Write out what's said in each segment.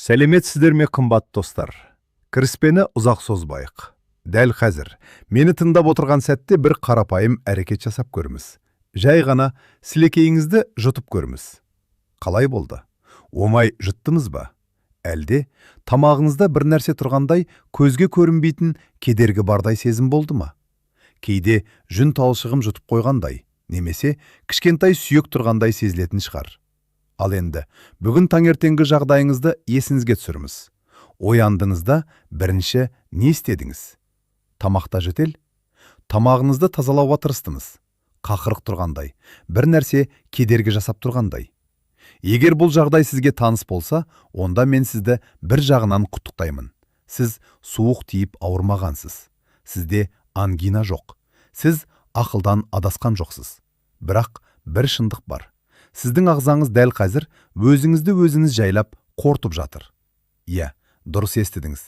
Сәлеметсіздер ме, қымбат достар? Кіріспені ұзақ созбайық. Дәл қазір мені тыңдап отырған сәтте бір қарапайым әрекет жасап көріңіз. Жай ғана сілекейіңізді жұтып көріңіз. Қалай болды? Оңай жұттыңыз ба? Әлде тамағыңызда бір нәрсе тұрғандай, көзге көрінбейтін кедергі бардай сезім болды ма? Кейде жүн талшығым жұтып қойғандай, немесе кішкентай сүйек тұрғандай сезілетін шығар. Ал енді бүгін таңертеңгі жағдайыңызды есіңізге түсіріңіз. Ояндыңызда бірінші не істедіңіз? Тамақта жөтел? Тамағыңызды тазалауға тырыстыңыз. Қақырық тұрғандай, бір нәрсе кедергі жасап тұрғандай. Егер бұл жағдай сізге таныс болса, онда мен сізді бір жағынан құттықтаймын. Сіз суық тиіп ауырмағансыз. Сізде ангина жоқ. Сіз ақылдан адасқан жоқсыз. Бірақ бір шындық бар. Сіздің ағзаңыз дәл қазір өзіңізді өзіңіз жайлап қортып жатыр. Иә, дұрыс естідіңіз.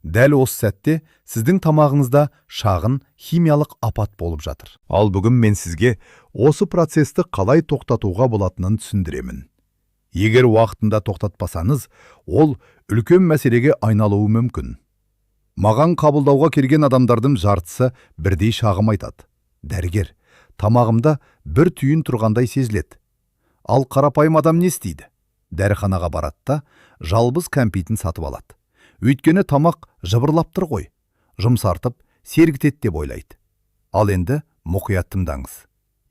Дәл осы сәтте сіздің тамағыңызда шағын химиялық апат болып жатыр. Ал бүгін мен сізге осы процесті қалай тоқтатуға болатынын түсіндіремін. Егер уақытында тоқтатпасаңыз, ол үлкен мәселеге айналуы мүмкін. Маған қабылдауға келген адамдардың жартысы бірдей шағым айтады. Дәрігер, тамағымда бір түйін тұрғандай сезіледі. Ал қарапайым адам не істейді? Дәріханаға барады да жалбыз кәмпитін сатып алады. Өйткені тамақ жыбырлап тұр ғой, жұмсартып сергітеді деп ойлайды. Ал енді мұқият тыңдаңыз.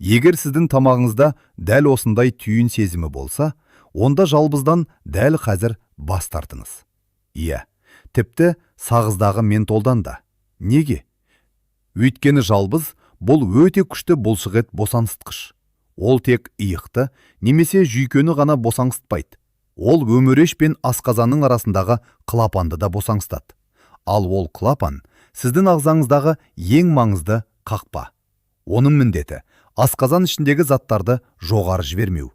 Егер сіздің тамағыңызда дәл осындай түйін сезімі болса, онда жалбыздан дәл қазір бас тартыңыз. Иә, тіпті сағыздағы ментолдан да. Неге? Өйткені жалбыз бұл өте күшті бұлшық ет босаңсытқыш. Ол тек иықты немесе жүйкені ғана босаңсытпайды. Ол өміреш пен асқазанның арасындағы клапанды да босаңсытады. Ал ол клапан сіздің ағзаңыздағы ең маңызды қақпа. Оның міндеті асқазан ішіндегі заттарды жоғары жібермеу.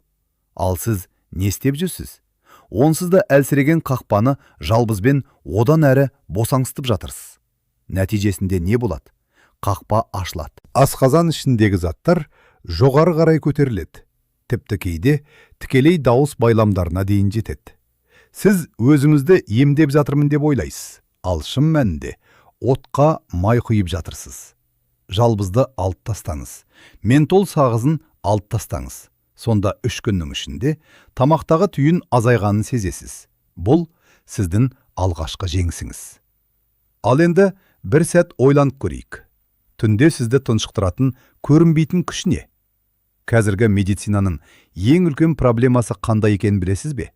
Ал сіз не істеп жүрсіз? Онсыз да әлсіреген қақпаны жалбызбен одан әрі босаңсытып жатырсыз. Нәтижесінде не болады? Қақпа ашылады. Асқазан ішіндегі заттар жоғары қарай көтеріледі. Тіпті кейде тікелей дауыс байламдарына дейін жетеді. Сіз өзіңізді емдеп жатырмын деп ойлайсыз. Ал шын мәнінде отқа май құйып жатырсыз. Жалбызды алып тастаңыз. Ментол сағызын алып тастаңыз. Сонда 3 күннің ішінде тамақтағы түйін азайғанын сезесіз. Бұл сіздің алғашқы жеңісіңіз. Ал енді бір сәт ойланып көрейік. Түнде сізді тұншықтыратын көрінбейтін күш не? Қазіргі медицинаның ең үлкен проблемасы қандай екенін білесіз бе?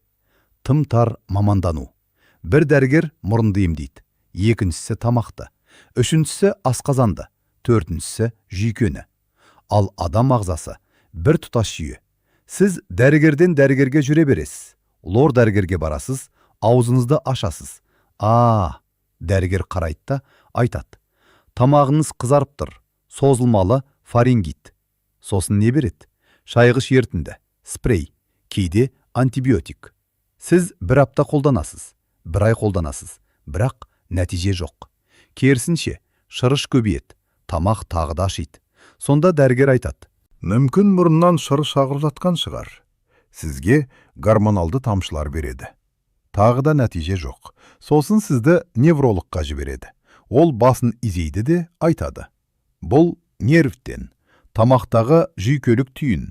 Тым тар мамандану. Бір дәрігер мұрынды емдейді, екіншісі тамақты, үшіншісі асқазанды, төртіншісі жүйкені. Ал адам ағзасы бір тұтас жүйе. Сіз дәрігерден дәрігерге жүре бересіз. Лор дәрігерге барасыз, аузыңызды ашасыз. Дәрігер қарайды да айтады. Тамағыңыз қызарып тұр, созылмалы фарингит. Сосын не береді? Шайғыш ертінді, спрей, кейде антибиотик. Сіз бір апта қолданасыз, бір ай қолданасыз, бірақ нәтиже жоқ. Керісінше, шырыш көбейеді, тамақ тағы да ашиды. Сонда дәрігер айтады. Мүмкін мұрыннан шырыш ағып жатқан шығар. Сізге гормоналды тамшылар береді. Тағы да нәтиже жоқ. Сосын сізді неврологқа жібереді. Ол басын изейді де айтады. Бұл нервтен, тамақтағы жүйкелік түйін.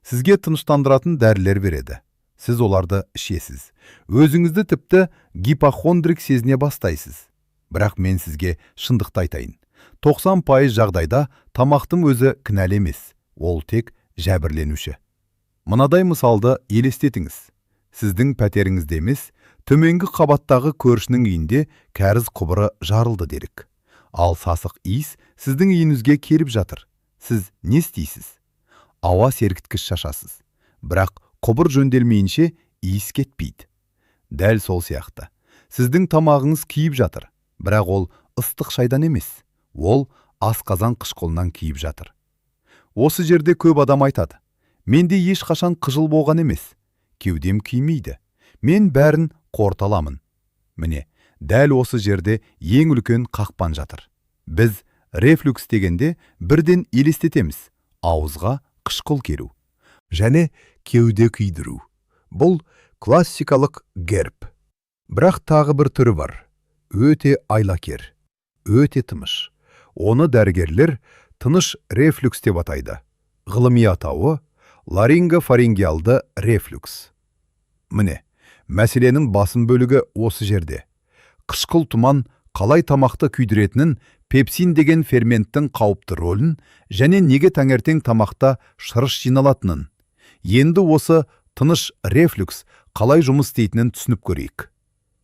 Сізге тыныштандыратын дәрілер береді. Сіз оларды ішесіз. Өзіңізді тіпті гипохондрик сезіне бастайсыз. Бірақ мен сізге шындықты айтайын. 90% жағдайда тамақтың өзі кінәлі емес. Ол тек жәбірленуші. Мынадай мысалды елестетіңіз. Сіздің пәтеріңізде емес, төменгі қабаттағы көршінің үйінде кәріз құбыры жарылды дерек. Ал сасық иіс сіздің үйіңізге келіп жатыр. Сіз не істейсіз? Ауа сергіткіш шашасыз. Бірақ құбыр жөнделмейінше иіс кетпейді. Дәл сол сияқты. Сіздің тамағыңыз күйіп жатыр. Бірақ ол ыстық шайдан емес. Ол асқазан қышқылынан күйіп жатыр. Осы жерде көп адам айтады. Менде ешқашан қыжыл болған емес. Кеудем күймейді. Мен бәрін қорталамын. Міне, дәл осы жерде ең үлкен қақпан жатыр. Біз рефлюкс дегенде бірден елестетеміз. Ауызға қышқыл керу. Және кеуде күйдіру. Бұл классикалық герб. Бірақ тағы бір түрі бар. Өте айлакер, өте тыныш. Оны дәрігерлер тыныш рефлюкс деп атайды. Ғылыми атауы ларинго-фарингеалды рефлюкс. Міне, мәселенің басым бөлігі осы жерде. Қышқыл тұман қалай тамақты күйдіретінін, пепсин деген ферменттің қауіпті рөлін және неге таңертең тамақта шырыш жиналатынын. Енді осы тыныш рефлюкс қалай жұмыс істейтінін түсініп көрейік.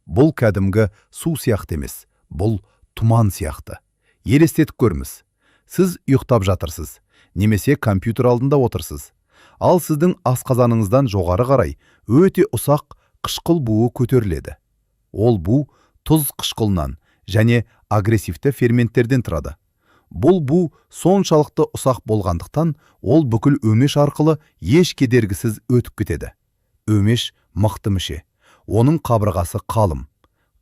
Бұл кәдімгі су сияқты емес, бұл тұман сияқты. Елестетіп көріңіз. Сіз ұйықтап жатырсыз, немесе компьютер алдында отырсыз. Ал сіздің асқазаныңыздан жоғары қарай өте ұсақ қышқыл буы көтеріледі. Ол бу тұз қышқылынан және агрессивті ферменттерден тұрады. Бұл бу соншалықты ұсақ болғандықтан, ол бүкіл өмеш арқылы еш кедергісіз өтіп кетеді. Өмеш мықты мүше. Оның қабырғасы қалым,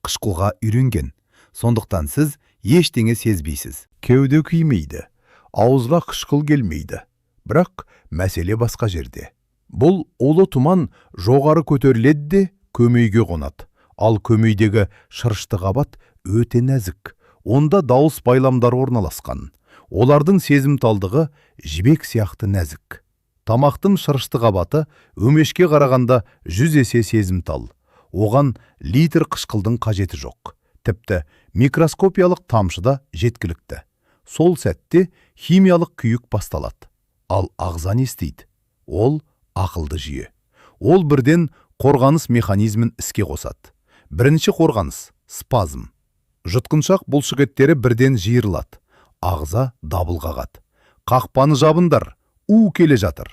қышқылға үйренген. Сондықтан сіз ештеңе сезбейсіз. Кеуде күймейді, ауызға қышқыл келмейді. Бірақ мәселе басқа жерде. Бұл улы тұман жоғары көтеріледі де көмейге қонады. Ал көмейдегі шырышты қабат өте нәзік. Онда дауыс байламдар орналасқан. Олардың сезімталдығы жібек сияқты нәзік. Тамақтың шырышты қабаты өмешке қарағанда 100 есе сезімтал. Оған литр қышқылдың қажеті жоқ. Тіпті микроскопиялық тамшыда жеткілікті. Сол сәтте химиялық күйік басталады. Ал ағза не істейді? Ол ақылды жүйе. Ол бірден қорғаныс механизмін іске қосады. Бірінші қорғаныс – спазм. Жұтқыншақ бұлшықеттері бірден жиырылады. Ағза дабыл қағады. Қақпаны жабындар, у келе жатыр.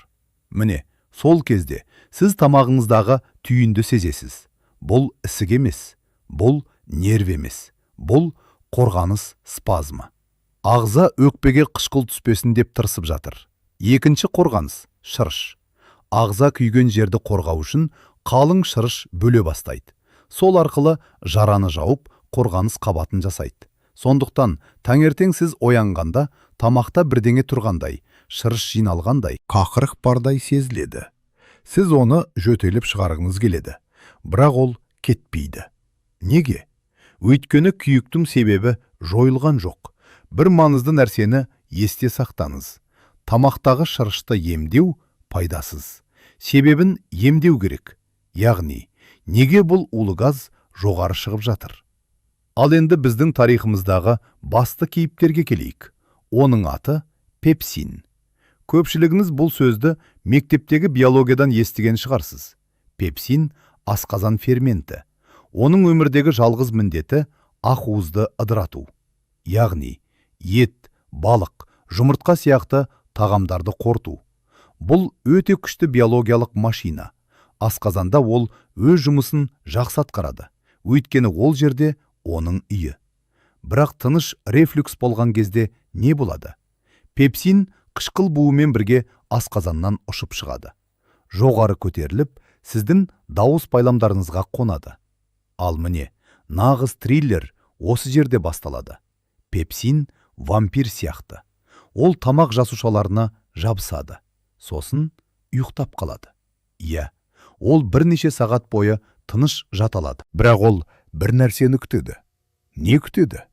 Міне, сол кезде сіз тамағыңыздағы түйінді сезесіз. Бұл ісік емес, бұл нерв емес, бұл қорғаныс спазмы. Ағза өкпеге қышқыл түспесін деп тырысып жатыр. Екінші қорғаныс – шырыш. Ағза күйген жерді қорғау үшін қалың шырыш бөле бастайды. Сол арқылы жараны жауып, қорғаныс қабатын жасайды. Сондықтан таңертең сіз оянғанда тамақта бірдеңе тұрғандай, шырыш жиналғандай, қақырық бардай сезіледі. Сіз оны жөтеліп шығарғыңыз келеді. Бірақ ол кетпейді. Неге? Өйткені күйіктің себебі жойылған жоқ. Бір маңызды нәрсені есте сақтаңыз. Тамақтағы шырышты емдеу пайдасыз. Себебін емдеу керек. Яғни, неге бұл улы газ жоғары шығып жатыр? Ал енді біздің тарихымыздағы басты кейіпкерге келейік. Оның аты пепсин. Көпшілігіңіз бұл сөзді мектептегі биологиядан естіген шығарсыз. Пепсин – асқазан ферменті. Оның өмірдегі жалғыз міндеті ақуызды ыдырату. Яғни, ет, балық, жұмыртқа сияқты тағамдарды қорыту. Бұл өте күшті биологиялық машина. Асқазанда ол өз жұмысын жақсы атқарады. Өйткені ол жерде оның үйі. Бірақ тыныш рефлюкс болған кезде не болады? Пепсин қышқыл буымен бірге асқазаннан ұшып шығады. Жоғары көтеріліп, сіздің дауыс байламдарыңызға қонады. Ал міне, нағыз триллер осы жерде басталады. Пепсин вампир сияқты. Ол тамақ жасушаларына жабысады. Сосын ұйықтап қалады. Иә, ол бірнеше сағат бойы тыныш жаталады. Бірақ ол бір нәрсені күтеді. Не күтеді?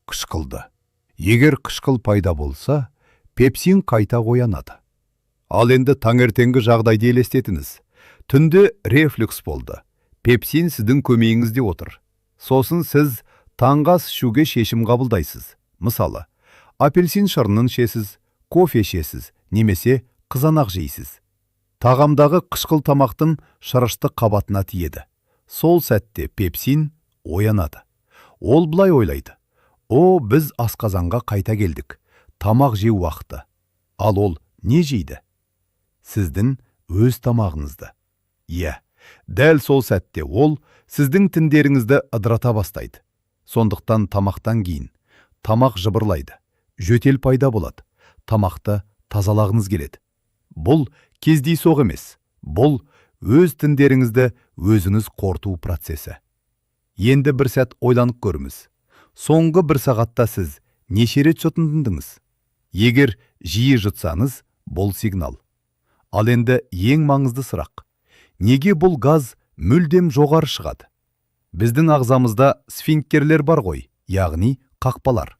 Қышқылды. Егер қышқыл пайда болса, пепсин қайта оянады. Ал енді таңертеңгі жағдайды елестетіңіз. Түнде рефлюкс болды. Пепсин сіздің көмейіңізде отыр. Сосын сіз таңғы ас ішуге шешім қабылдайсыз. Мысалы, апельсин шырынын ішесіз, кофе ішесіз, немесе қызанақ жейсіз. Тағамдағы қышқыл тамақтың шырышты қабатына тиеді. Сол сәтте пепсин оянады. Ол былай ойлайды. О, біз асқазанға қайта келдік. Тамақ жеу уақыты. Ал ол не жейді? Сіздің өз тамағыңызды. Иә, дәл сол сәтте ол сіздің тіндеріңізді ыдырата бастайды. Сондықтан тамақтан кейін тамақ жыбырлайды. Жөтел пайда болады. Тамақты тазалағыңыз келеді. Бұл кездейсоқ емес. Бұл өз тіндеріңізді өзіңіз қорыту процесі. Енді бір сәт ойланып көріңіз. Соңғы бір сағатта сіз неше рет жұтындыңыз? Егер жиі жұтсаңыз, бұл сигнал. Ал енді ең маңызды сұрақ. Неге бұл газ мүлдем жоғары шығады? Біздің ағзамызда сфинктерлер бар ғой, яғни қақпалар.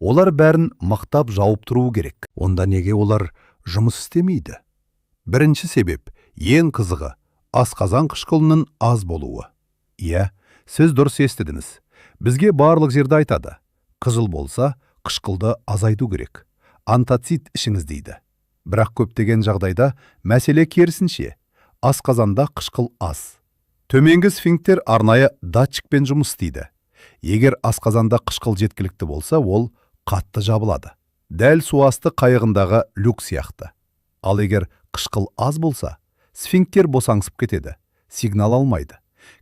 Олар бәрін мықтап жауып тұруы керек. Онда неге олар жұмыс істемейді? Бірінші себеп, ең қызығы, асқазан қышқылының аз болуы. Иә, сіз дұрыс естідіңіз. Бізге барлық жерде айтады. Қызыл болса, қышқылды азайту керек. Антацид ішіңіз дейді. Бірақ көптеген жағдайда мәселе керісінше. Асқазанда қышқыл аз. Төменгі сфинктер арнайы датчикпен жұмыс істейді. Егер асқазанда қышқыл жеткілікті болса, ол қатты жабылады. Дәл су асты қайығындағы люк сияқты. Ал егер қышқыл аз болса, сфинктер босаңсып кетеді. Сигнал алмайды.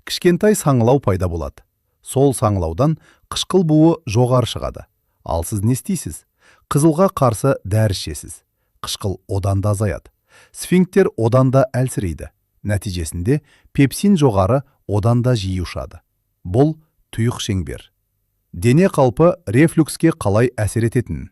Кішкентай саңылау пайда болады. Сол саңылаудан қышқыл буы жоғары шығады. Ал сіз не істейсіз? Қызылға қарсы дәрі ішесіз. Қышқыл одан да азаяды. Сфинктер одан да әлсірейді. Нәтижесінде пепсин жоғары, одан да жиі ұшады. Бұл тұйық шеңбер. Дене қалпы рефлюкске қалай әсер ететінін,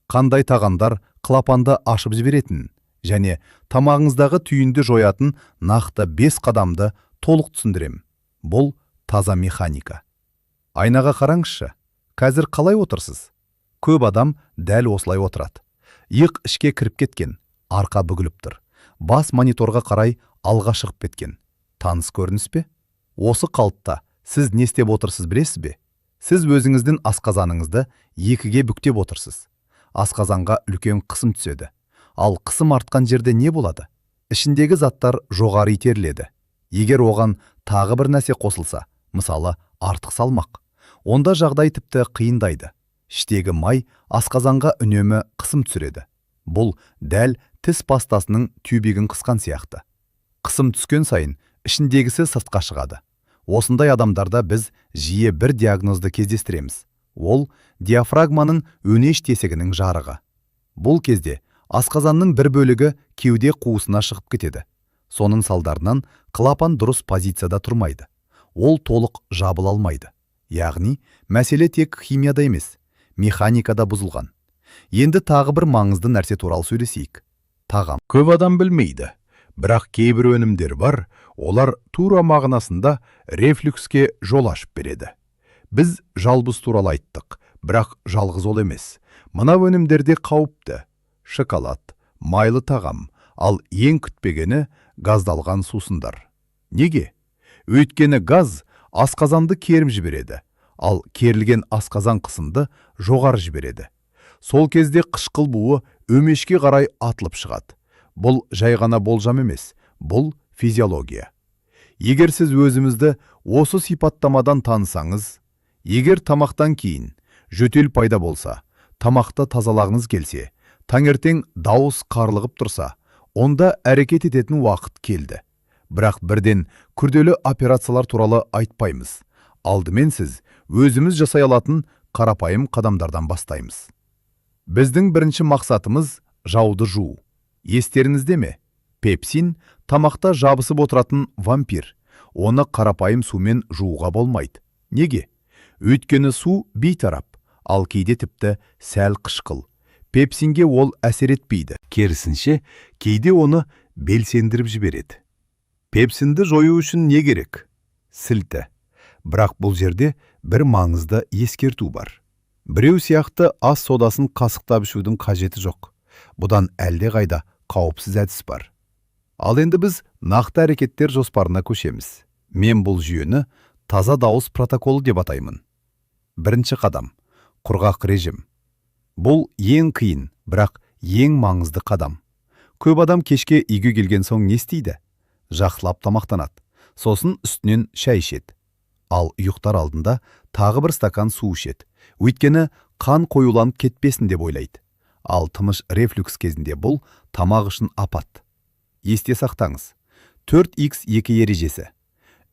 қандай тағамдар клапанды ашып жіберетінін және тамағыңыздағы түйінді жоятын нақты 5 қадамды толық түсіндірем. Бұл таза механика. Айнаға қараңызшы. Қазір қалай отырсыз? Көп адам дәл осылай отырады. Иық ішке кіріп кеткен, арқа бүгіліп тұр. Бас мониторға қарай алға шығып кеткен. Таныс көрініс пе? Осы қалыпта сіз не істеп отырсыз білесіз бе? Сіз өзіңіздің асқазаныңызды екіге бүктеп отырсыз. Асқазанға үлкен қысым түседі. Ал қысым артқан жерде не болады? Ішіндегі заттар жоғары итеріледі. Егер оған тағы бір нәрсе қосылса, мысалы артық салмақ, онда жағдай тіпті қиындайды. Іштегі май асқазанға үнемі қысым түсіреді. Бұл дәл тіс пастасының тюбигін қысқан сияқты. Қысым түскен сайын ішіндегісі сыртқа шығады. Осындай адамдарда біз жиі бір диагнозды кездестіреміз. Ол диафрагманың өнеш тесігінің жарығы. Бұл кезде асқазанның бір бөлігі кеуде қуысына шығып кетеді. Соның салдарынан клапан дұрыс позицияда тұрмайды. Ол толық жабыла алмайды. Яғни, мәселе тек химияда емес, механикада бұзылған. Енді тағы бір маңызды нәрсе туралы сөйлесейік. Тағам. Көп адам білмейді. Бірақ кейбір өнімдер бар, олар тура мағынасында рефлюкске жол ашып береді. Біз жалбыз туралы айттық, бірақ жалғыз ол емес. Мына өнімдерде қауіпті. Шоколад, майлы тағам, ал ең күтпегені газдалған сусындар. Неге? Өйткені газ асқазанды керім жібереді, ал керілген асқазан қысымды жоғары жібереді. Сол кезде қышқыл буы өмешке қарай атылып шығады. Бұл жай ғана болжам емес, бұл физиология. Егер сіз өзімізді осы сипаттамадан танысаңыз, егер тамақтан кейін жөтел пайда болса, тамақты тазалағыңыз келсе, таңертең дауыс қарлығып тұрса, онда әрекет ететін уақыт келді. Бірақ бірден күрделі операциялар туралы айтпаймыз. Алдымен сіз өзіміз жасай алатын қарапайым қадамдардан бастаймыз. Біздің бірінші мақсатымыз жауды жуу. Естеріңізде ме? Пепсин тамақта жабысып отыратын вампир. Оны қарапайым сумен жууға болмайды. Неге? Өйткені су бейтарап, ал кейде тіпті сәл қышқыл. Пепсинге ол әсер етпейді. Керісінше, кейде оны белсендіріп жібереді. Пепсинді жою үшін не керек? Сілті. Бірақ бұл жерде бір маңызды ескерту бар. Біреу сияқты ас содасын қасықтап ішудің қажеті жоқ. Бұдан әлде қайда қауіпсіз әдіс бар. Ал енді біз нақты әрекеттер жоспарына көшеміз. Мен бұл жүйені таза дауыс протоколы деп атаймын. Бірінші қадам – құрғақ режим. Бұл ең қиын, бірақ ең маңызды қадам. Көп адам кешке үйге келген соң не істейді? Жақсылап тамақтанады. Сосын үстінен шай ішеді. Ал ұйықтар алдында тағы бір стакан су ішеді. Өйткені қан қоюланып кетпесін деп ойлайды. Ал тыныш рефлюкс кезінде бұл тамақ үшін апат. Есте сақтаңыз. 4x2 ережесі.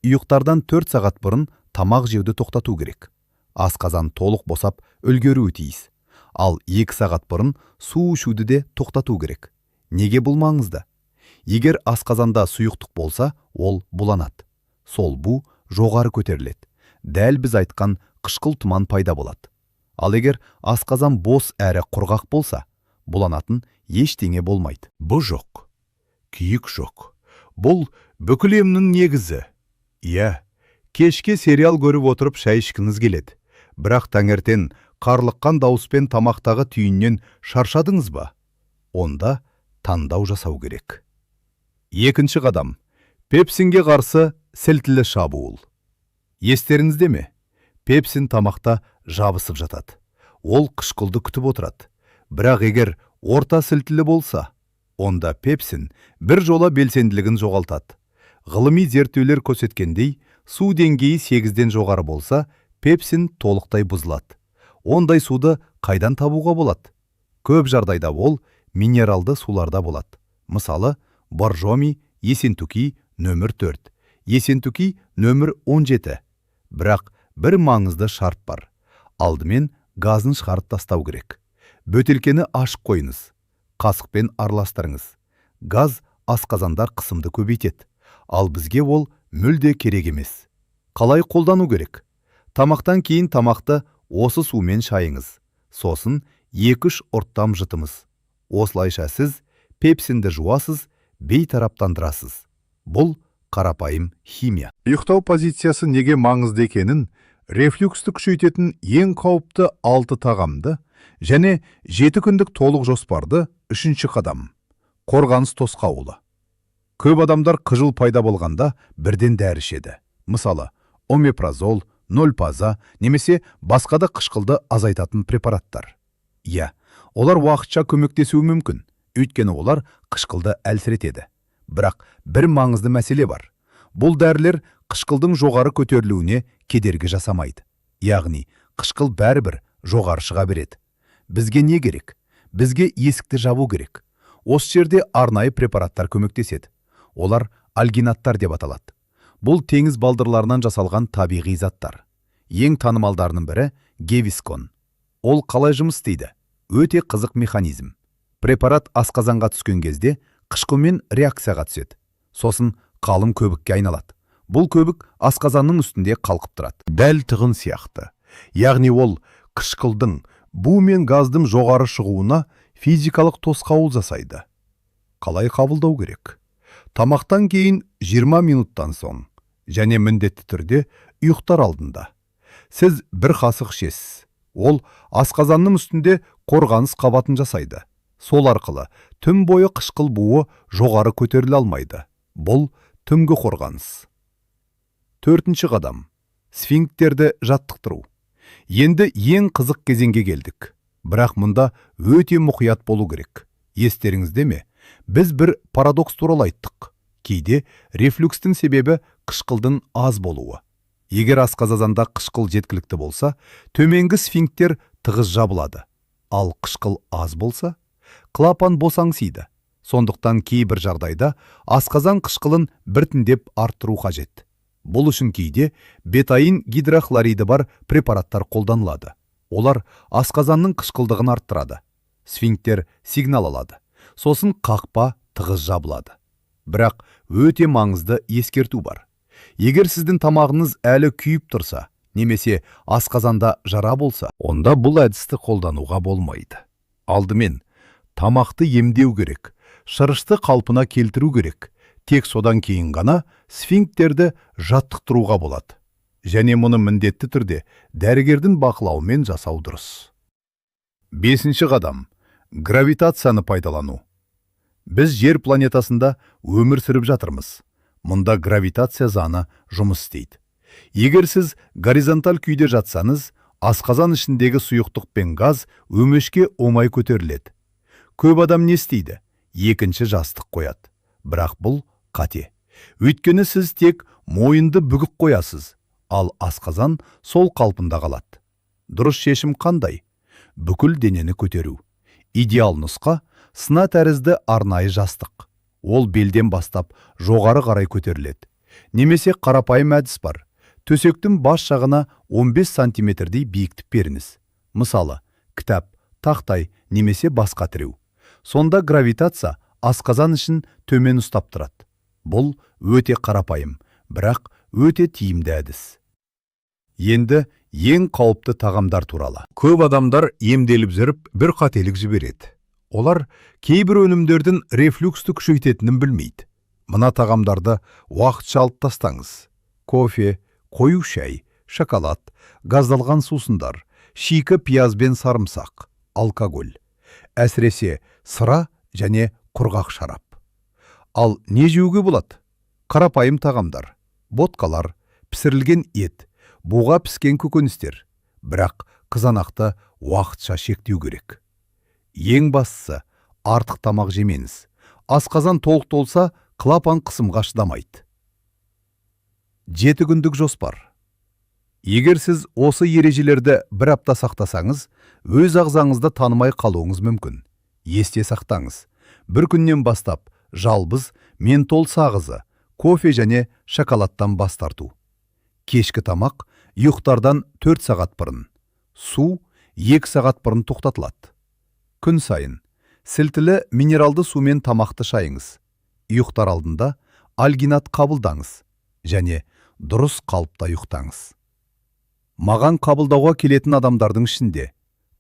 Ұйықтардан 4 сағат бұрын тамақ жеуді тоқтату керек. Асқазан толық босап үлгеруі тиіс. Ал 2 сағат бұрын су ішуді де тоқтату керек. Неге бұл маңызды? Егер асқазанда сұйықтық болса, ол буланады. Сол бу жоғары көтеріледі. Дәл біз айтқан қышқыл тұман пайда болады. Ал егер асқазан бос әрі құрғақ болса, буланатын ештеңе болмайды. Бұл жоқ. Күйік жоқ. Бұл бүкіл емнің негізі. Иә, Кешке сериал көріп отырып шай ішкіңіз келеді. Бірақ таңертең қарлыққан дауыспен тамақтағы түйіннен шаршадыңыз ба? Онда таңдау жасау керек. Екінші қадам. Пепсинге қарсы сілтілі шабуыл. Естеріңізде ме? Пепсин тамақта жабысып жатады. Ол қышқылды күтіп отырады. Бірақ егер орта сілтілі болса, онда пепсин бір жола белсенділігін жоғалтады. Ғылыми зерттеулер көрсеткендей, су деңгейі 8-ден жоғары болса, пепсин толықтай бұзылады. Ондай суды қайдан табуға болады? Көп жағдайда ол минералды суларда болады. Мысалы, Боржоми, Ессентуки нөмір 4, Ессентуки нөмір 17. Бірақ бір маңызды шарт бар. Алдымен газын шығарып тастау керек. Бөтелкені ашып қойыңыз. Қасықпен араластырыңыз. Газ асқазанда қысымды көбейтеді. Ал бізге ол мүлде керек емес. Қалай қолдану керек? Тамақтан кейін тамақты осы сумен шайыңыз. Сосын 2-3 ұрттам жытыңыз. Осылайша сіз пепсинді жуасыз, бейтараптандырасыз. Бұл қарапайым химия. Ұйықтау позициясы неге маңызды екенін, рефлюксті күшейтетін ең қауіпті 6 тағамды және 7 күндік толық жоспарды 3-ші қадам. Қорғаныс тосқауылы. Көп адамдар қыжыл пайда болғанда бірден дәрі ішеді. Мысалы, омепразол, нольпаза немесе басқа да қышқылды азайтатын препараттар. Олар уақытша көмектесуі мүмкін, өйткені олар қышқылды әлсіретеді. Бірақ бір маңызды мәселе бар. Бұл дәрілер қышқылдың жоғары көтерілуіне кедергі жасамайды. Яғни, қышқыл бәрібір жоғары шыға береді. Бізге не керек? Бізге есікті жабу керек. Осы жерде арнайы препараттар көмектеседі. Олар альгинаттар деп аталады. Бұл теңіз балдырларынан жасалған табиғи заттар. Ең танымалдарының бірі Гевискон. Ол қалай жұмыс істейді? Өте қызық механизм. Препарат асқазанға түскен кезде қышқылмен реакцияға түседі. Сосын қалың көбікке айналады. Бұл көбік асқазанның үстінде қалқып тұрады. Дәл тығын сияқты. Яғни ол қышқылдың бу мен газдың жоғары шығуына физикалық тосқауыл жасайды. Қалай қабылдау керек? Тамақтан кейін 20 минуттан соң және міндетті түрде ұйықтар алдында. Сіз бір қасық ішесіз. Ол асқазанның үстінде қорғаныс қабатын жасайды. Сол арқылы түн бойы қышқыл буы жоғары көтеріле алмайды. Бұл түнгі қорғаныс. 4-ші қадам. Сфинктерді жаттықтыру. Енді ең қызық кезеңге келдік. Бірақ мұнда өте мұқият болу керек. Естеріңізде ме? Біз бір парадокс туралы айттық. Кейде рефлюкстің себебі қышқылдың аз болуы. Егер асқазанда қышқыл жеткілікті болса, төменгі сфинктер тығыз жабылады. Ал қышқыл аз болса, клапан босаңсиды. Сондықтан кейбір жағдайда асқазан қышқылын біртіндеп арттыру қажет. Бұл үшін кейде бетаин гидрохлориді бар препараттар қолданылады. Олар асқазанның қышқылдығын арттырады. Сфинктер сигнал алады. Сосын қақпа тығыз жабылады. Бірақ өте маңызды ескерту бар. Егер сіздің тамағыңыз әлі күйіп тұрса, немесе асқазанда жара болса, онда бұл әдісті қолдануға болмайды. Алдымен, тамақты емдеу керек, шырышты қалпына келтіру керек. Тек содан кейін ғана сфинктерді жаттықтыруға болады. Және мұны міндетті түрде дәрігердің бақылауымен жасау дұрыс. 5-ші қадам. Гравитацияны пайдалану. Біз жер планетасында өмір сүріп жатырмыз. Мұнда гравитация заңы жұмыс істейді. Егер сіз горизонталь күйде жатсаңыз, асқазан ішіндегі сұйықтық пен газ өмешке оңай көтеріледі. Көп адам не істейді? Екінші жастық қояды. Бірақ бұл қате. Өйткені сіз тек мойынды бүгіп қоясыз, ал асқазан сол қалпында қалады. Дұрыс шешім қандай? Бүкіл денені көтеру. Идеал нұсқа сына тәрізді арнайы жастық. Ол белден бастап жоғары қарай көтеріледі. Немесе қарапайым әдіс бар. Төсектің бас жағына 15 сантиметрдей биіктік беріңіз. Мысалы, кітап, тақтай немесе басқа тіреу. Сонда гравитация асқазан ішін төмен ұстап тұрады. Бұл өте қарапайым, бірақ өте тиімді әдіс. Енді ең қауіпті тағамдар туралы. Көп адамдар емделіп жүріп бір қателік жібереді. Олар кейбір өнімдердің рефлюксті күшейтетінін білмейді. Мына тағамдарды уақытша алып тастаңыз. Кофе, Қою шәй, шоколад, газдалған сусындар, шикі пияз бен сарымсақ, алкоголь. Әсіресе сыра және құрғақ шарап. Ал не жеуге болады? Қарапайым тағамдар, ботқалар, пісірілген ет, буға піскен көкөністер. Бірақ қызанақты уақытша шектеу керек. Ең бастысы, артық тамақ жемеңіз. Асқазан толық толса, клапан қысымға шыдамайды. 7 күндік жоспар. Егер сіз осы ережелерді бір апта сақтасаңыз, өз ағзаңызды танымай қалуыңыз мүмкін. Есте сақтаңыз. Бір күннен бастап жалбыз, ментол сағызы, кофе және шоколадтан бас тарту. Кешкі тамақ ұйықтардан 4 сағат бұрын. Су 2 сағат бұрын тоқтатылады. Күн сайын сілтілі минералды сумен тамақты шайыңыз. Ұйықтар алдында альгинат қабылдаңыз және дұрыс қалыпта ұйықтаңыз. Маған қабылдауға келетін адамдардың ішінде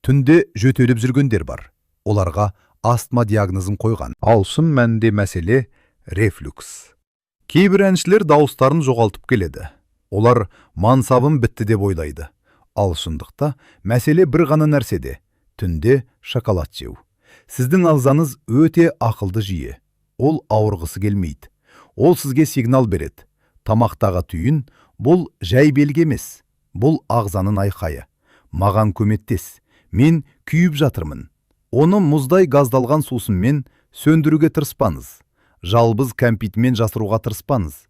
түнде жөтеліп жүргендер бар. Оларға астма диагнозын қойған. Ал шын мәнінде мәселе рефлюкс. Кейбір әншілер дауыстарын жоғалтып келеді. Олар мансабым бітті деп ойлайды. Ал шындықта мәселе бір ғана нәрседе. Түнде шоколад жеу. Сіздің ағзаңыз өте ақылды жүйе. Ол ауырғысы келмейді. Ол сізге сигнал береді. Тамақтағы түйін бұл жай белгі емес. Бұл ағзаның айқайы. Маған көмектес. Мен күйіп жатырмын. Оны мұздай газдалған сусынмен сөндіруге тырыспаңыз. Жалбыз кәмпитмен жасыруға тырыспаңыз.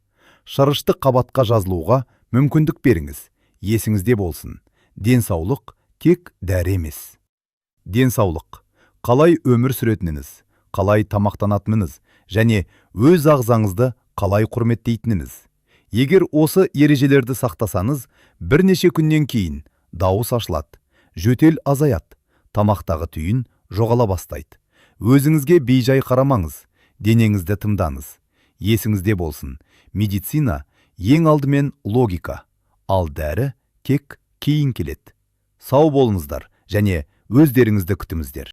Шырышты қабатқа жазылуға мүмкіндік беріңіз. Есіңізде болсын. Денсаулық тек дәрі емес. Денсаулық. Қалай өмір сүретініңіз, қалай тамақтанатыныңыз және өз ағзаңызды қалай құрметтейтініңіз. Егер осы ережелерді сақтасаңыз, бірнеше күннен кейін дауыс ашылады, жөтел азаяды, тамақтағы түйін жоғала бастайды. Өзіңізге бейжай қарамаңыз, денеңізді тыңдаңыз. Есіңізде болсын, медицина ең алдымен логика, ал дәрі тек кейін келеді. Сау болыңыздар және өздеріңізді күтіңіздер.